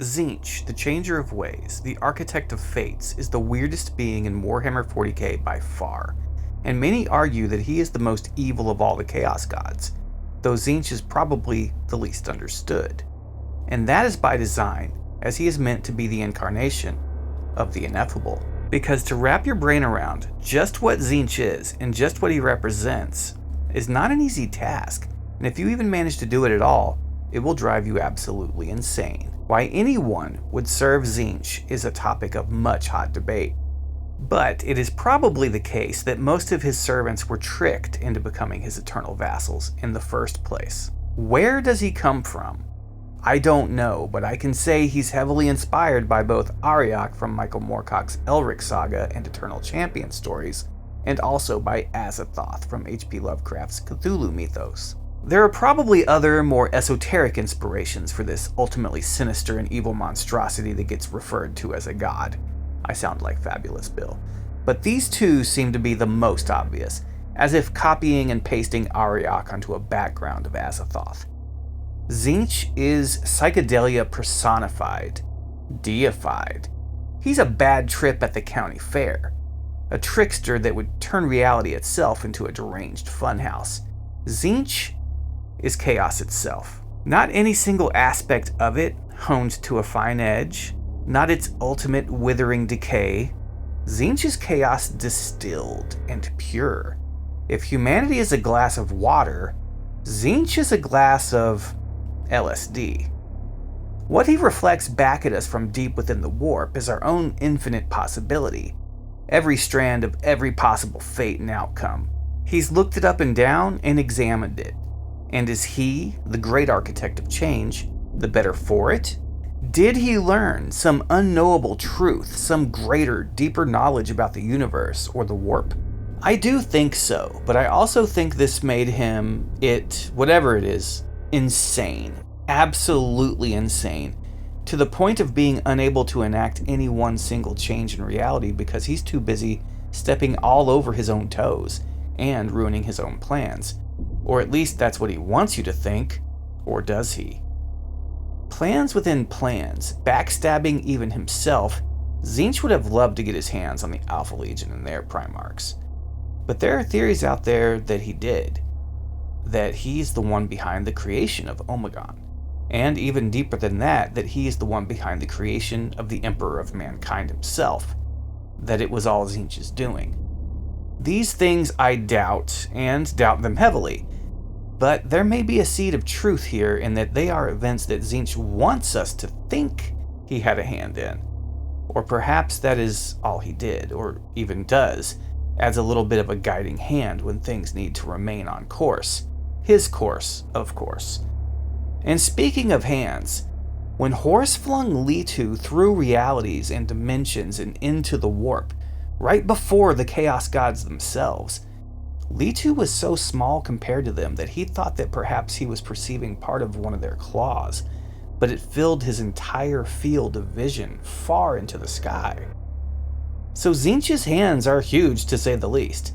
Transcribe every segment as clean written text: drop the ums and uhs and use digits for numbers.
Tzeentch, the Changer of Ways, the Architect of Fates, is the weirdest being in Warhammer 40K by far, and many argue that he is the most evil of all the Chaos Gods, though Tzeentch is probably the least understood. And that is by design, as he is meant to be the incarnation of the ineffable. Because to wrap your brain around just what Tzeentch is and just what he represents is not an easy task, and if you even manage to do it at all, it will drive you absolutely insane. Why anyone would serve Tzeentch is a topic of much hot debate. But it is probably the case that most of his servants were tricked into becoming his eternal vassals in the first place. Where does he come from? I don't know, but I can say he's heavily inspired by both Arioch from Michael Moorcock's Elric saga and Eternal Champion stories, and also by Azathoth from H.P. Lovecraft's Cthulhu mythos. There are probably other, more esoteric inspirations for this ultimately sinister and evil monstrosity that gets referred to as a god. I sound like Fabulous Bill. But these two seem to be the most obvious, as if copying and pasting Arioch onto a background of Azathoth. Tzeentch is psychedelia personified, deified. He's a bad trip at the county fair, a trickster that would turn reality itself into a deranged funhouse. Tzeentch is chaos itself. Not any single aspect of it honed to a fine edge, not its ultimate withering decay. Tzeentch is chaos distilled and pure. If humanity is a glass of water, Tzeentch is a glass of LSD. What he reflects back at us from deep within the warp is our own infinite possibility, every strand of every possible fate and outcome. He's looked it up and down and examined it. And is he, the great architect of change, the better for it? Did he learn some unknowable truth, some greater, deeper knowledge about the universe or the warp? I do think so, but I also think this made him, whatever it is, insane. Absolutely insane. To the point of being unable to enact any one single change in reality because he's too busy stepping all over his own toes and ruining his own plans. Or at least that's what he wants you to think. Or does he? Plans within plans, backstabbing even himself, Tzeentch would have loved to get his hands on the Alpha Legion and their Primarchs. But there are theories out there that he did. That he's the one behind the creation of Omegon. And even deeper than that he is the one behind the creation of the Emperor of Mankind himself. That it was all Tzeentch's doing. These things I doubt, and doubt them heavily. But there may be a seed of truth here in that they are events that Tzeentch wants us to think he had a hand in. Or perhaps that is all he did, or even does, as a little bit of a guiding hand when things need to remain on course. His course, of course. And speaking of hands, when Horus flung Leto through realities and dimensions and into the warp, right before the Chaos Gods themselves, Leto was so small compared to them that he thought that perhaps he was perceiving part of one of their claws, but it filled his entire field of vision far into the sky. So Tzeentch's hands are huge to say the least.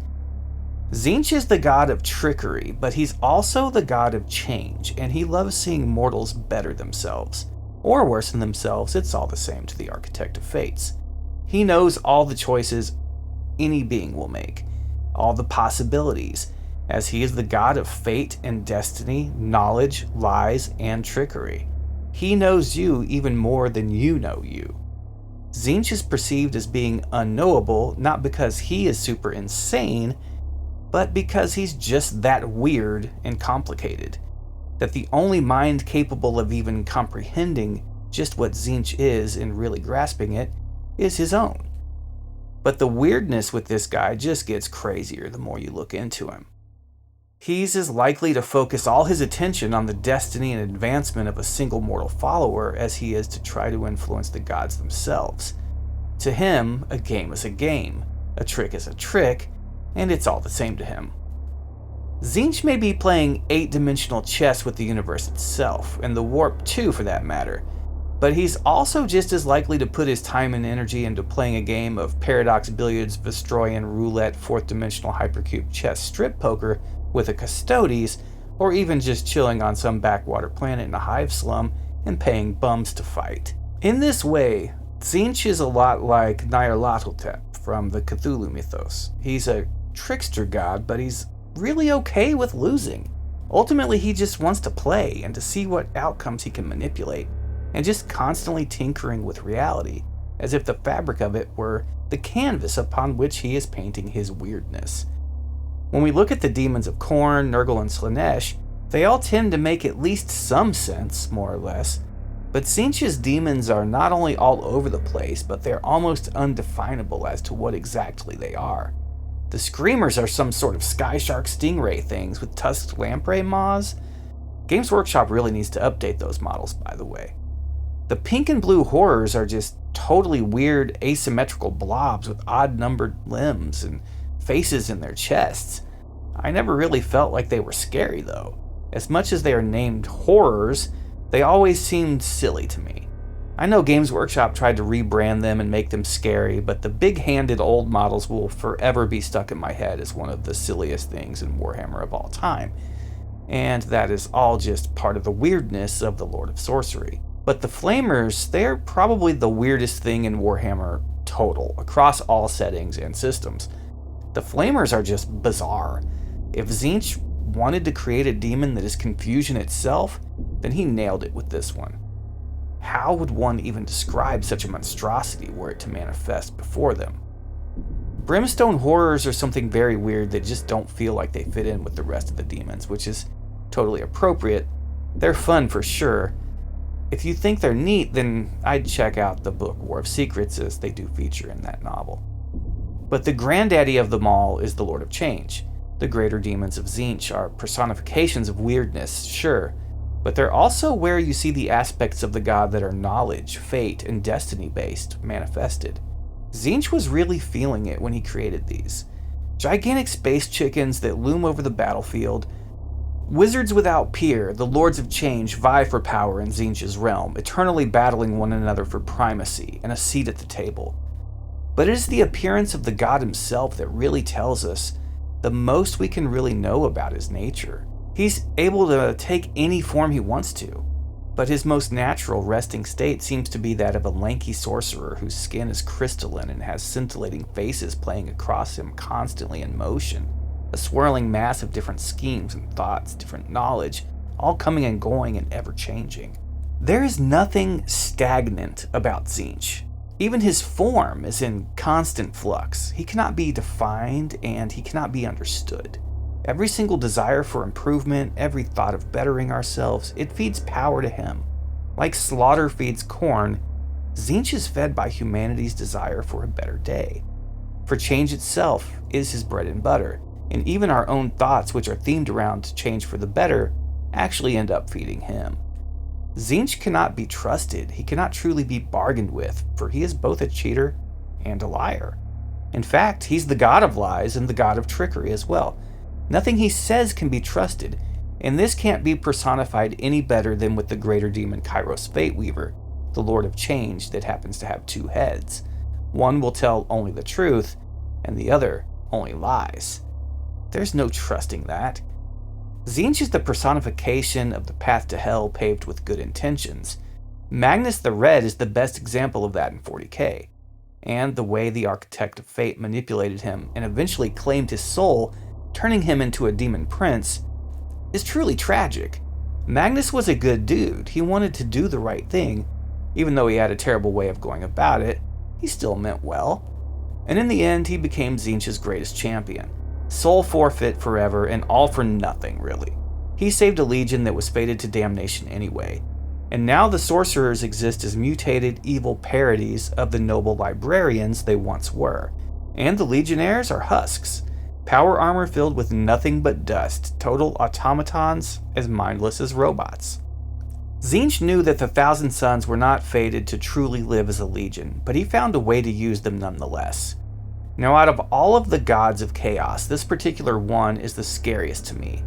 Tzeentch is the god of trickery, but he's also the god of change, and he loves seeing mortals better themselves. Or worse than themselves, it's all the same to the Architect of Fates. He knows all the choices any being will make, all the possibilities, as he is the god of fate and destiny, knowledge, lies, and trickery. He knows you even more than you know you. Tzeentch is perceived as being unknowable, not because he is super insane, but because he's just that weird and complicated, that the only mind capable of even comprehending just what Tzeentch is and really grasping it is his own. But the weirdness with this guy just gets crazier the more you look into him. He's as likely to focus all his attention on the destiny and advancement of a single mortal follower as he is to try to influence the gods themselves. To him, a game is a game, a trick is a trick, and it's all the same to him. Tzeentch may be playing 8-dimensional chess with the universe itself, and the warp too for that matter, but he's also just as likely to put his time and energy into playing a game of Paradox Billiards, Vestroyan Roulette, 4th-dimensional hypercube chess strip poker with a Custodes, or even just chilling on some backwater planet in a hive slum and paying bums to fight. In this way, Tzeentch is a lot like Nyarlathotep from the Cthulhu mythos. He's a trickster god, but he's really okay with losing. Ultimately, he just wants to play and to see what outcomes he can manipulate, and just constantly tinkering with reality, as if the fabric of it were the canvas upon which he is painting his weirdness. When we look at the demons of Khorne, Nurgle, and Slaanesh, they all tend to make at least some sense, more or less, but Tzeentch's demons are not only all over the place, but they're almost undefinable as to what exactly they are. The Screamers are some sort of sky shark stingray things with tusked lamprey maws. Games Workshop really needs to update those models, by the way. The pink and blue horrors are just totally weird asymmetrical blobs with odd-numbered limbs and faces in their chests. I never really felt like they were scary, though. As much as they are named horrors, they always seemed silly to me. I know Games Workshop tried to rebrand them and make them scary, but the big-handed old models will forever be stuck in my head as one of the silliest things in Warhammer of all time. And that is all just part of the weirdness of the Lord of Sorcery. But the Flamers, they're probably the weirdest thing in Warhammer total, across all settings and systems. The Flamers are just bizarre. If Tzeentch wanted to create a demon that is confusion itself, then he nailed it with this one. How would one even describe such a monstrosity were it to manifest before them? Brimstone horrors are something very weird that just don't feel like they fit in with the rest of the demons, which is totally appropriate. They're fun for sure. If you think they're neat, then I'd check out the book War of Secrets, as they do feature in that novel. But the granddaddy of them all is the Lord of Change. The greater demons of Tzeentch are personifications of weirdness, sure, but they're also where you see the aspects of the god that are knowledge, fate, and destiny-based manifested. Tzeentch was really feeling it when he created these. Gigantic space chickens that loom over the battlefield. Wizards without peer, the Lords of Change vie for power in Tzeentch's realm, eternally battling one another for primacy and a seat at the table. But it is the appearance of the god himself that really tells us the most we can really know about his nature. He's able to take any form he wants to, but his most natural resting state seems to be that of a lanky sorcerer whose skin is crystalline and has scintillating faces playing across him constantly in motion, a swirling mass of different schemes and thoughts, different knowledge, all coming and going and ever-changing. There is nothing stagnant about Tzeentch. Even his form is in constant flux. He cannot be defined and he cannot be understood. Every single desire for improvement, every thought of bettering ourselves, it feeds power to him. Like slaughter feeds corn, Tzeentch is fed by humanity's desire for a better day. For change itself is his bread and butter, and even our own thoughts, which are themed around change for the better, actually end up feeding him. Tzeentch cannot be trusted, he cannot truly be bargained with, for he is both a cheater and a liar. In fact, he's the god of lies and the god of trickery as well. Nothing he says can be trusted, and this can't be personified any better than with the greater demon Kairos Fateweaver, the Lord of Change that happens to have two heads. One will tell only the truth, and the other only lies. There's no trusting that. Tzeentch is the personification of the path to hell paved with good intentions. Magnus the Red is the best example of that in 40K, and the way the Architect of Fate manipulated him and eventually claimed his soul, turning him into a demon prince, is truly tragic. Magnus was a good dude. He wanted to do the right thing. Even though he had a terrible way of going about it, he still meant well. And in the end, he became Tzeentch's greatest champion. Soul forfeit forever and all for nothing, really. He saved a legion that was fated to damnation anyway. And now the sorcerers exist as mutated, evil parodies of the noble librarians they once were. And the legionnaires are husks. Power armor filled with nothing but dust, total automatons as mindless as robots. Tzeentch knew that the Thousand Sons were not fated to truly live as a legion, but he found a way to use them nonetheless. Now, out of all of the gods of chaos, this particular one is the scariest to me.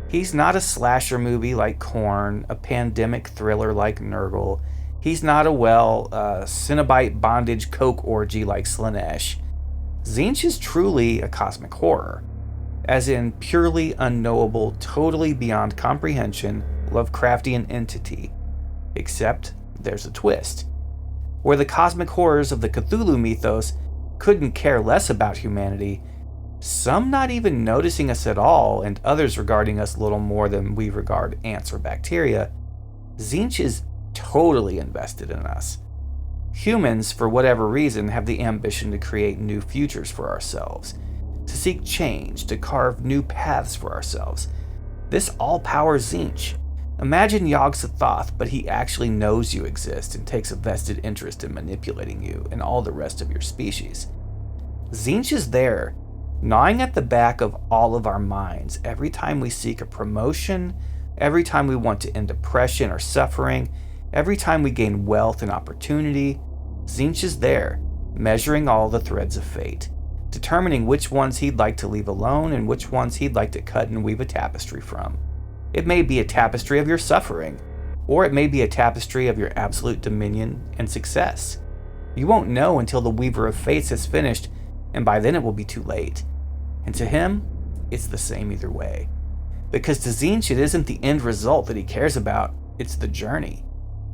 He's not a slasher movie like Khorne, a pandemic thriller like Nurgle. He's not a, Cenobite bondage coke orgy like Slaanesh. Tzeentch is truly a cosmic horror, as in purely unknowable, totally beyond comprehension, Lovecraftian entity. Except there's a twist. where the cosmic horrors of the Cthulhu mythos couldn't care less about humanity, some not even noticing us at all and others regarding us little more than we regard ants or bacteria, Tzeentch is totally invested in us. Humans, for whatever reason, have the ambition to create new futures for ourselves, to seek change, to carve new paths for ourselves. This all powers Tzeentch. Imagine Yog-Sothoth, but he actually knows you exist and takes a vested interest in manipulating you and all the rest of your species. Tzeentch is there, gnawing at the back of all of our minds every time we seek a promotion, every time we want to end oppression or suffering, every time we gain wealth and opportunity. Tzeentch is there, measuring all the threads of fate, determining which ones he'd like to leave alone and which ones he'd like to cut and weave a tapestry from. It may be a tapestry of your suffering, or it may be a tapestry of your absolute dominion and success. You won't know until the Weaver of Fates has finished, and by then it will be too late. And to him, it's the same either way. Because to Tzeentch, it isn't the end result that he cares about, it's the journey.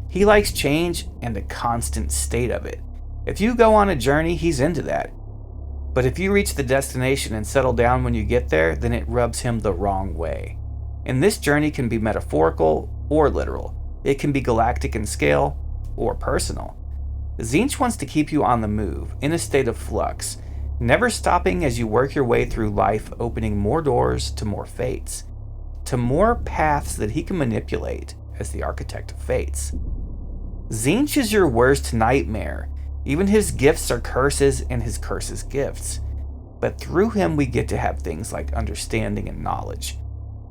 He likes change and the constant state of it. If you go on a journey, he's into that. But if you reach the destination and settle down when you get there, then it rubs him the wrong way. And this journey can be metaphorical or literal. It can be galactic in scale or personal. Tzeentch wants to keep you on the move, in a state of flux, never stopping as you work your way through life, opening more doors to more fates, to more paths that he can manipulate as the architect of fates. Tzeentch is your worst nightmare. Even his gifts are curses and his curses gifts. But through him we get to have things like understanding and knowledge.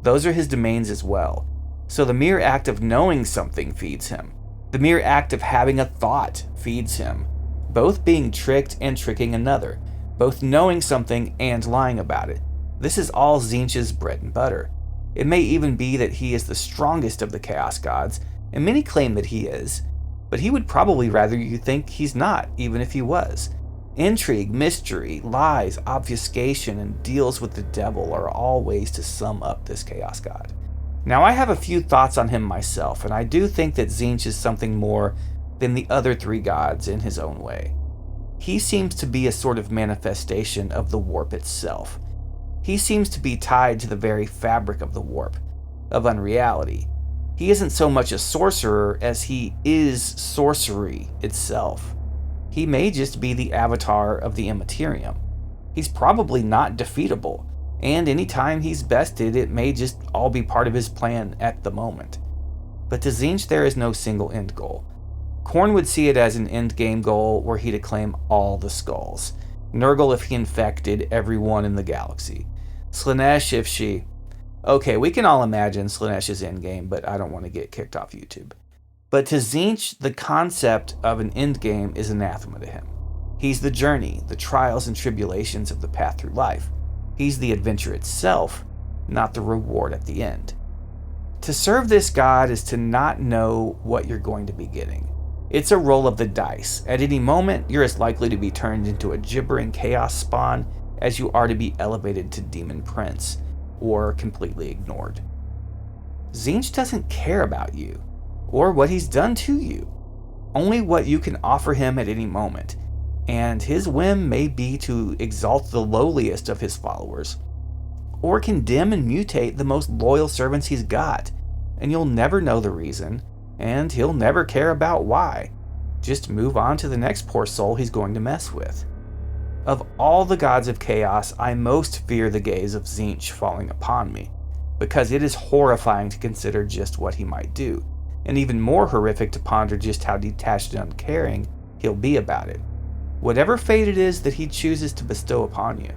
Those are his domains as well. So the mere act of knowing something feeds him. The mere act of having a thought feeds him. Both being tricked and tricking another. Both knowing something and lying about it. This is all Tzeentch's bread and butter. It may even be that he is the strongest of the Chaos Gods, and many claim that he is, but he would probably rather you think he's not, even if he was. Intrigue, mystery, lies, obfuscation, and deals with the devil are all ways to sum up this Chaos God. Now, I have a few thoughts on him myself, and I do think that Tzeentch is something more than the other three gods in his own way. He seems to be a sort of manifestation of the warp itself. He seems to be tied to the very fabric of the warp, of unreality. He isn't so much a sorcerer as he is sorcery itself. He may just be the avatar of the Immaterium. He's probably not defeatable, and anytime he's bested, it may just all be part of his plan at the moment. But to Tzeentch, there is no single end goal. Khorne would see it as an endgame goal were he to claim all the skulls. Nurgle if he infected everyone in the galaxy. Slaanesh if she... Okay, we can all imagine Slaanesh's endgame, but I don't want to get kicked off YouTube. But to Tzeentch, the concept of an endgame is anathema to him. He's the journey, the trials and tribulations of the path through life. He's the adventure itself, not the reward at the end. To serve this god is to not know what you're going to be getting. It's a roll of the dice. At any moment, you're as likely to be turned into a gibbering chaos spawn as you are to be elevated to demon prince, or completely ignored. Tzeentch doesn't care about you, or what he's done to you, only what you can offer him at any moment, and his whim may be to exalt the lowliest of his followers, or condemn and mutate the most loyal servants he's got, and you'll never know the reason, and he'll never care about why. Just move on to the next poor soul he's going to mess with. Of all the gods of chaos, I most fear the gaze of Tzeentch falling upon me, because it is horrifying to consider just what he might do, and even more horrific to ponder just how detached and uncaring he'll be about it. Whatever fate it is that he chooses to bestow upon you,